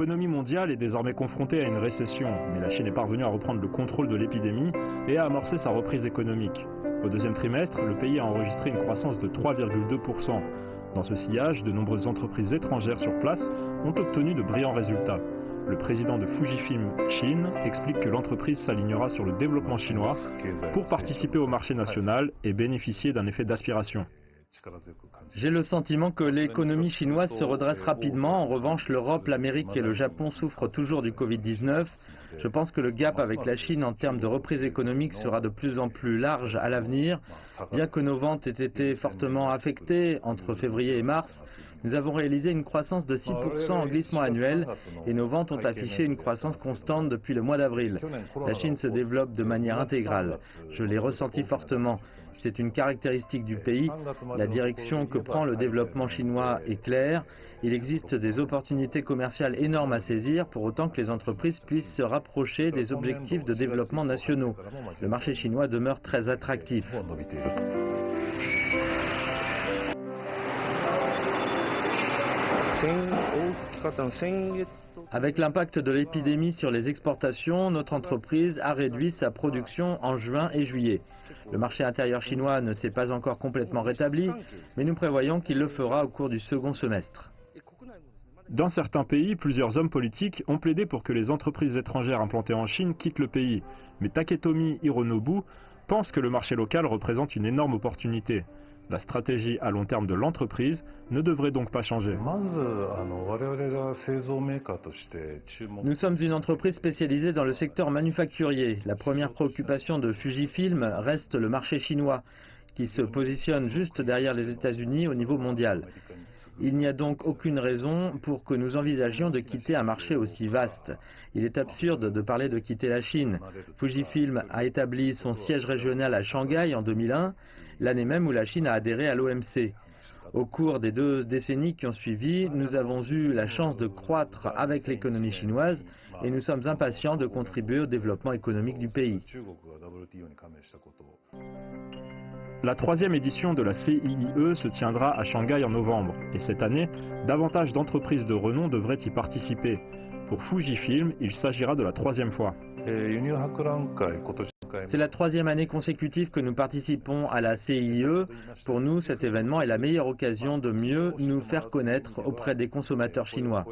L'économie mondiale est désormais confrontée à une récession, mais la Chine est parvenue à reprendre le contrôle de l'épidémie et à amorcer sa reprise économique. Au deuxième trimestre, le pays a enregistré une croissance de 3,2%. Dans ce sillage, de nombreuses entreprises étrangères sur place ont obtenu de brillants résultats. Le président de Fujifilm Chine explique que l'entreprise s'alignera sur le développement chinois pour participer au marché national et bénéficier d'un effet d'aspiration. J'ai le sentiment que l'économie chinoise se redresse rapidement. En revanche, l'Europe, l'Amérique et le Japon souffrent toujours du Covid-19. Je pense que le gap avec la Chine en termes de reprise économique sera de plus en plus large à l'avenir. Bien que nos ventes aient été fortement affectées entre février et mars, nous avons réalisé une croissance de 6% en glissement annuel et nos ventes ont affiché une croissance constante depuis le mois d'avril. La Chine se développe de manière intégrale. Je l'ai ressenti fortement. C'est une caractéristique du pays. La direction que prend le développement chinois est claire. Il existe des opportunités commerciales énormes à saisir pour autant que les entreprises puissent se rapprocher des objectifs de développement nationaux. Le marché chinois demeure très attractif. Avec l'impact de l'épidémie sur les exportations, notre entreprise a réduit sa production en juin et juillet. Le marché intérieur chinois ne s'est pas encore complètement rétabli, mais nous prévoyons qu'il le fera au cours du second semestre. Dans certains pays, plusieurs hommes politiques ont plaidé pour que les entreprises étrangères implantées en Chine quittent le pays. Mais Taketomi Hironobu pense que le marché local représente une énorme opportunité. La stratégie à long terme de l'entreprise ne devrait donc pas changer. Nous sommes une entreprise spécialisée dans le secteur manufacturier. La première préoccupation de Fujifilm reste le marché chinois, qui se positionne juste derrière les États-Unis au niveau mondial. Il n'y a donc aucune raison pour que nous envisagions de quitter un marché aussi vaste. Il est absurde de parler de quitter la Chine. Fujifilm a établi son siège régional à Shanghai en 2001, l'année même où la Chine a adhéré à l'OMC. Au cours des 2 décennies qui ont suivi, nous avons eu la chance de croître avec l'économie chinoise et nous sommes impatients de contribuer au développement économique du pays. La 3e édition de la CIIE se tiendra à Shanghai en novembre. Et cette année, davantage d'entreprises de renom devraient y participer. Pour Fujifilm, il s'agira de la 3e fois. C'est la 3e année consécutive que nous participons à la CIIE. Pour nous, cet événement est la meilleure occasion de mieux nous faire connaître auprès des consommateurs chinois.